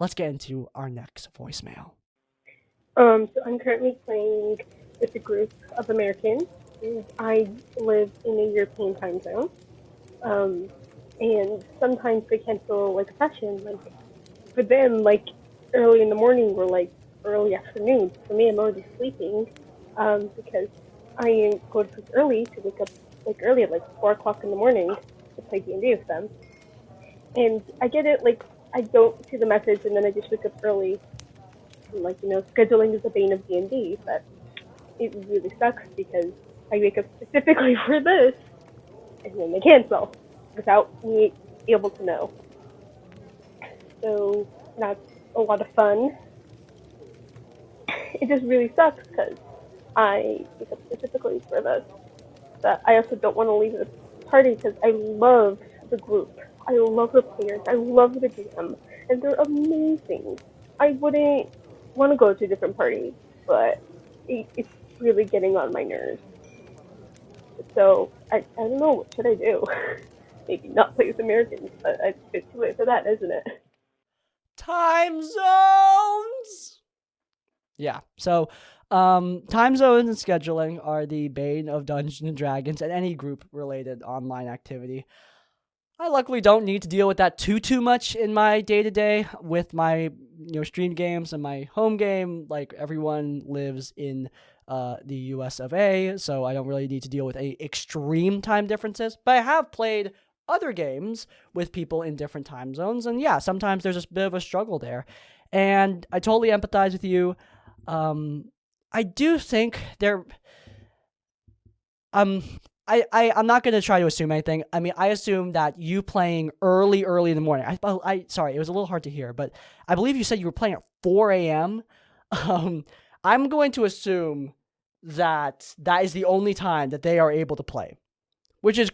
Speaker 1: Let's get into our next voicemail.
Speaker 3: So I'm currently playing with a group of Americans. I live in a European time zone. And sometimes they cancel like a session, like for them, like early in the morning or like early afternoon. For me, I'm already sleeping, because I go to sleep early to wake up like early at like 4 o'clock in the morning to play D&D with them. And I get it, like I don't see the message and then I just wake up early. And, like, scheduling is the bane of D&D, but it really sucks because I wake up specifically for this. And then they cancel without me able to know. So that's a lot of fun. It just really sucks because I wake up specifically for this. But I also don't want to leave the party because I love the group. I love the players. I love the GM. And they're amazing. I wouldn't want to go to a different party, but it's really getting on my nerves. So, I don't know, what should I do? Maybe not play with Americans, but it's too late for that, isn't it?
Speaker 1: Time zones! Yeah. So, time zones and scheduling are the bane of Dungeons and Dragons and any group-related online activity. I luckily don't need to deal with that too much in my day-to-day with my stream games and my home game. Like, everyone lives in the US of A, so I don't really need to deal with any extreme time differences. But I have played other games with people in different time zones, and yeah, sometimes there's a bit of a struggle there. And I totally empathize with you. I do think there. I'm not going to try to assume anything. I mean, I assume that you playing early in the morning. Sorry, it was a little hard to hear, but I believe you said you were playing at 4 a.m. I'm going to assume that is the only time that they are able to play, which is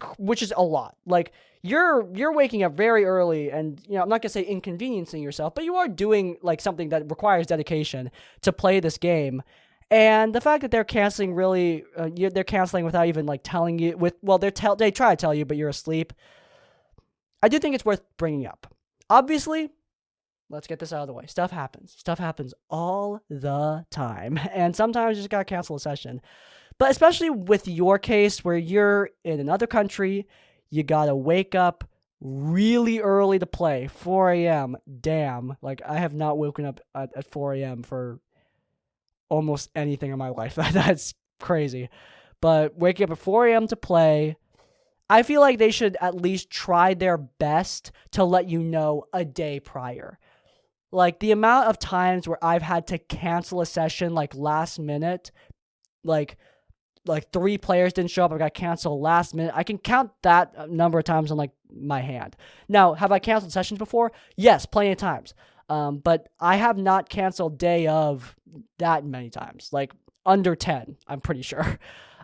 Speaker 1: a lot. Like, you're waking up very early, and I'm not gonna say inconveniencing yourself, but you are doing like something that requires dedication to play this game. And the fact that they're canceling they're canceling without even like telling you. They try to tell you, but you're asleep. I do think it's worth bringing up. Obviously, let's get this out of the way. Stuff happens. Stuff happens all the time, and sometimes you just gotta cancel a session. But especially with your case, where you're in another country, you gotta wake up really early to play. 4 a.m. Damn. Like, I have not woken up at 4 a.m. for almost anything in my life. That's crazy. But waking up at 4 a.m. to play, I feel like they should at least try their best to let you know a day prior. Like, the amount of times where I've had to cancel a session like last minute, like 3 players didn't show up, I got canceled last minute. I can count that number of times on like my hand. Now, have I canceled sessions before? Yes, plenty of times. But I have not canceled day of that many times, like under 10, I'm pretty sure.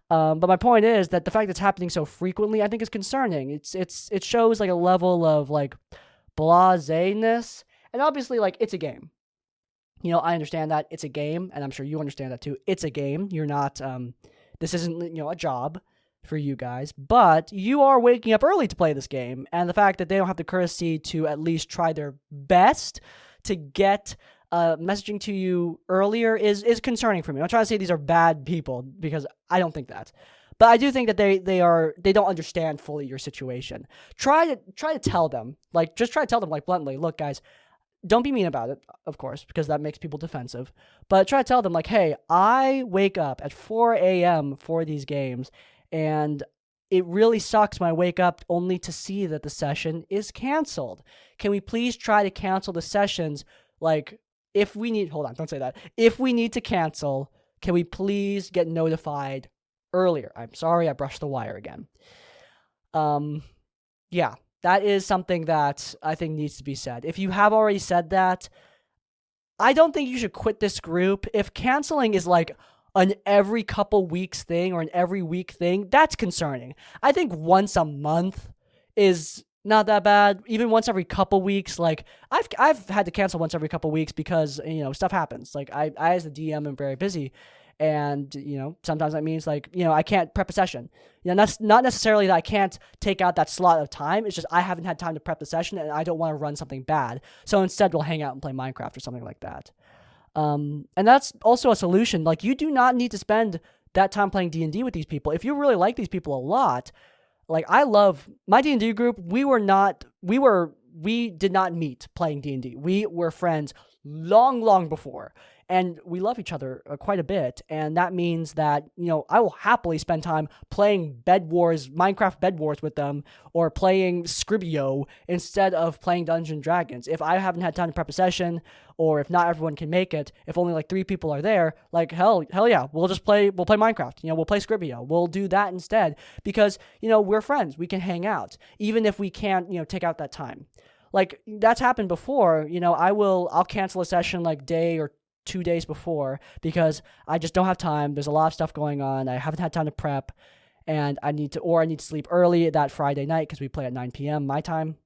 Speaker 1: But my point is that the fact that it's happening so frequently, I think is concerning. It shows like a level of like blasé-ness, and obviously like it's a game. I understand that it's a game, and I'm sure you understand that too. It's a game. You're not, this isn't, a job for you guys, but you are waking up early to play this game, and the fact that they don't have the courtesy to at least try their best to get messaging to you earlier is concerning for me. I'm not trying to say these are bad people, because I don't think that. But I do think that they don't understand fully your situation. Try to tell them, like, just try to tell them, like, bluntly, look, guys, don't be mean about it, of course, because that makes people defensive. But try to tell them, like, hey, I wake up at 4 a.m. for these games, and it really sucks when I wake up only to see that the session is canceled. Can we please try to cancel the sessions? Like, if we need, hold on, don't say that. If we need to cancel, can we please get notified earlier? I'm sorry, I brushed the wire again. Yeah, that is something that I think needs to be said. If you have already said that, I don't think you should quit this group. If canceling is like an every couple weeks thing or an every week thing, that's concerning. I think once a month is not that bad. Even once every couple weeks, like I've had to cancel once every couple weeks because stuff happens. Like I as the DM am very busy, and sometimes that means like I can't prep a session. That's not necessarily that I can't take out that slot of time. It's just I haven't had time to prep the session, and I don't want to run something bad. So instead, we'll hang out and play Minecraft or something like that. And that's also a solution. Like, you do not need to spend that time playing D&D with these people. If you really like these people a lot, like, I love my D&D group. We did not meet playing D&D. We were friends long before, and we love each other quite a bit. And that means that, I will happily spend time playing Minecraft Bed Wars with them, or playing Scribio instead of playing Dungeons & Dragons. If I haven't had time to prep a session, or if not everyone can make it, if only like 3 people are there, like hell yeah, we'll play Minecraft. We'll play Scribio. We'll do that instead, because, we're friends. We can hang out, even if we can't, take out that time. Like, that's happened before. I'll cancel a session like day or 2 days before because I just don't have time. There's a lot of stuff going on. I haven't had time to prep, and I need to sleep early that Friday night because we play at 9 p.m. my time.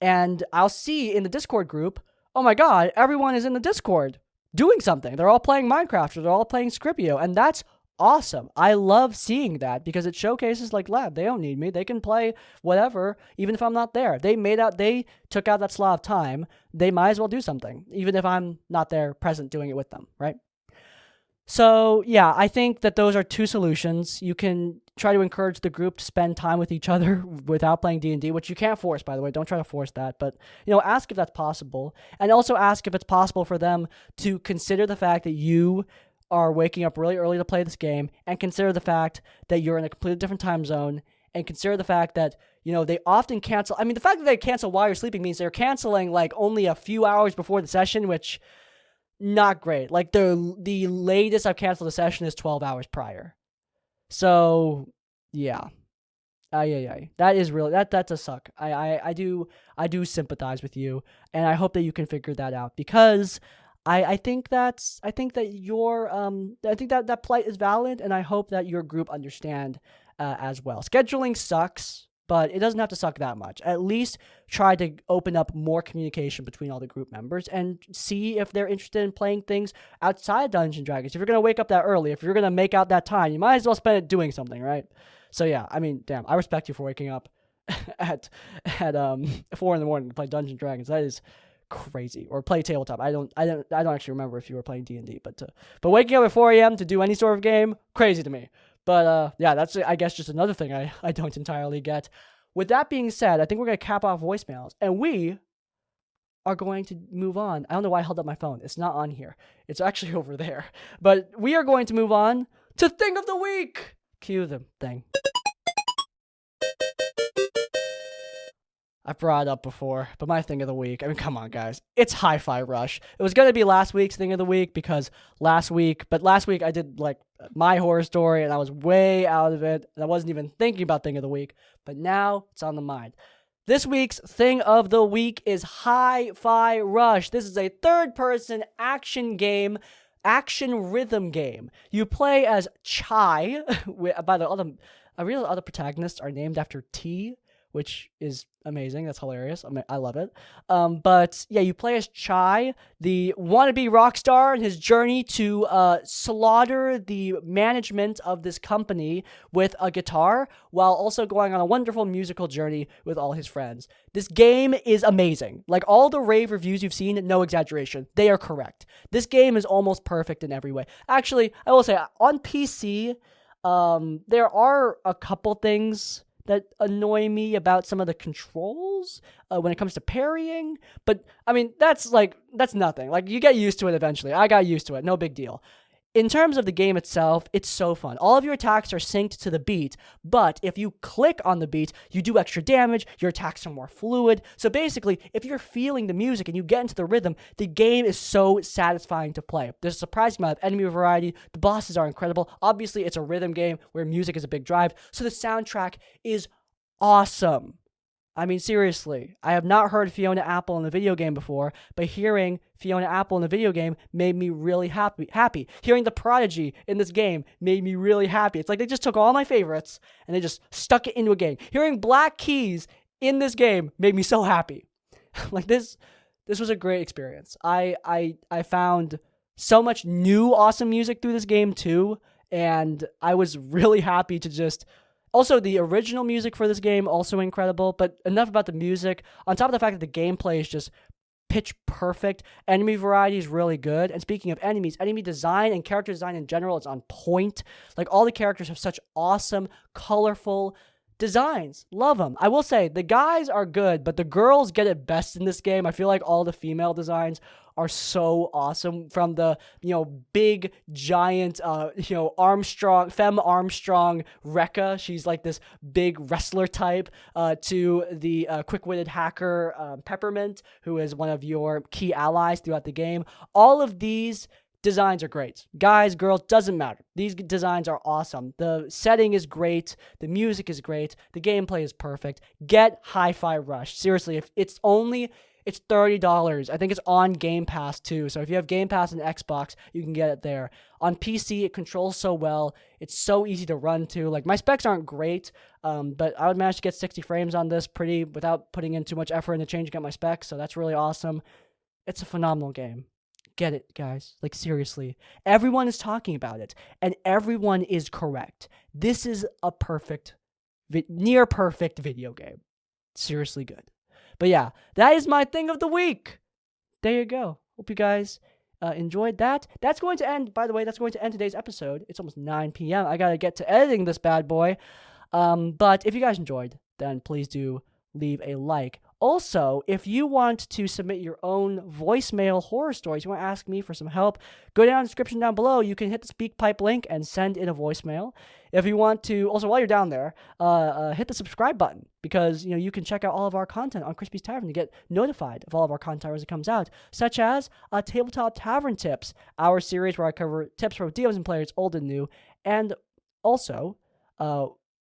Speaker 1: And I'll see in the Discord group, oh my god, everyone is in the Discord doing something. They're all playing Minecraft, or they're all playing Scribio, and that's awesome. I love seeing that because it showcases like, lad, they don't need me. They can play whatever, even if I'm not there. They took out that slot of time. They might as well do something, even if I'm not there present doing it with them, right? So yeah, I think that those are two solutions. You can try to encourage the group to spend time with each other without playing D&D, which you can't force, by the way. Don't try to force that, but ask if that's possible, and also ask if it's possible for them to consider the fact that you are waking up really early to play this game, and consider the fact that you're in a completely different time zone, and consider the fact that they often cancel. I mean, the fact that they cancel while you're sleeping means they're canceling like only a few hours before the session, which not great. Like the latest I've canceled a session is 12 hours prior. So yeah. That is really that's a suck. I do sympathize with you, and I hope that you can figure that out, because I think that plight is valid, and I hope that your group understand as well. Scheduling sucks, but it doesn't have to suck that much. At least try to open up more communication between all the group members and see if they're interested in playing things outside Dungeons and Dragons. If you're going to wake up that early, if you're going to make out that time, you might as well spend it doing something, right? So yeah, I mean, damn, I respect you for waking up at 4 a.m. to play Dungeons and Dragons. That is crazy. Or play tabletop. I don't actually remember if you were playing D&D, but waking up at 4 a.m. to do any sort of game, crazy to me. But yeah, that's, I guess, just another thing I don't entirely get. With that being said, I think we're going to cap off voicemails, and we are going to move on. I don't know why I held up my phone. It's not on here. It's actually over there. But we are going to move on to Thing of the Week. Cue the thing. I brought it up before, but my Thing of the Week, I mean, come on, guys. It's Hi-Fi Rush. It was going to be last week's Thing of the Week, because last week I did, like, my horror story, and I was way out of it, and I wasn't even thinking about Thing of the Week, but now it's on the mind. This week's Thing of the Week is Hi-Fi Rush. This is a third-person action rhythm game. You play as Chai. By the other, I realize other protagonists are named after T, which is amazing. That's hilarious. I love it. But yeah, you play as Chai, the wannabe rock star, and his journey to slaughter the management of this company with a guitar, while also going on a wonderful musical journey with all his friends. This game is amazing. Like, all the rave reviews you've seen, no exaggeration, they are correct. This game is almost perfect in every way. Actually, I will say, on PC, there are a couple things that annoy me about some of the controls when it comes to parrying. But, I mean, that's nothing. Like, you get used to it eventually. I got used to it. No big deal. In terms of the game itself, it's so fun. All of your attacks are synced to the beat, but if you click on the beat, you do extra damage, your attacks are more fluid. So basically, if you're feeling the music and you get into the rhythm, the game is so satisfying to play. There's a surprising amount of enemy variety. The bosses are incredible. Obviously, it's a rhythm game where music is a big drive, so the soundtrack is awesome. I mean, seriously, I have not heard Fiona Apple in a video game before, but hearing Fiona Apple in a video game made me really happy. Hearing The Prodigy in this game made me really happy. It's like they just took all my favorites and they just stuck it into a game. Hearing Black Keys in this game made me so happy. Like, this was a great experience. I found so much new awesome music through this game too, and I was really happy to just... Also, the original music for this game, also incredible, but enough about the music. On top of the fact that the gameplay is just pitch perfect, enemy variety is really good. And speaking of enemies, enemy design and character design in general is on point. Like, all the characters have such awesome, colorful designs. Love them. I will say, the guys are good, but the girls get it best in this game. I feel like all the female designs are so awesome, from the, big, giant, Femme Armstrong, Rekka. She's like this big wrestler type, to the quick-witted hacker, Peppermint, who is one of your key allies throughout the game. All of these designs are great. Guys, girls, doesn't matter. These designs are awesome. The setting is great. The music is great. The gameplay is perfect. Get Hi-Fi Rush. Seriously, if it's $30. I think it's on Game Pass too. So if you have Game Pass and Xbox, you can get it there. On PC, it controls so well. It's so easy to run too. Like, my specs aren't great, but I would manage to get 60 frames on this without putting in too much effort into changing up my specs. So that's really awesome. It's a phenomenal game. Get it, guys. Like, seriously. Everyone is talking about it, and everyone is correct. This is a near perfect video game. Seriously good. But yeah, that is my thing of the week. There you go. Hope you guys enjoyed that. That's going to end, by the way, today's episode. It's almost 9 p.m. I got to get to editing this bad boy. But if you guys enjoyed, then please do leave a like. Also, if you want to submit your own voicemail horror stories, you want to ask me for some help, go down in the description down below. You can hit the SpeakPipe link and send in a voicemail. If you want to, also while you're down there, hit the subscribe button, because you can check out all of our content on Crispy's Tavern to get notified of all of our content as it comes out, such as Tabletop Tavern Tips, our series where I cover tips for DMs and players old and new, and also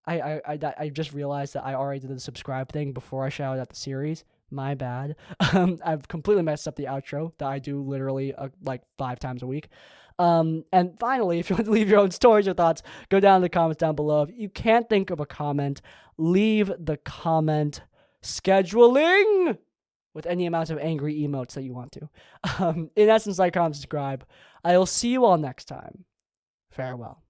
Speaker 1: I just realized that I already did the subscribe thing before I shouted out the series. My bad. I've completely messed up the outro that I do literally like 5 times a week. And finally, if you want to leave your own stories or thoughts, go down in the comments down below. If you can't think of a comment, leave the comment scheduling with any amount of angry emotes that you want to. In essence, like, comment, subscribe. I will see you all next time. Farewell.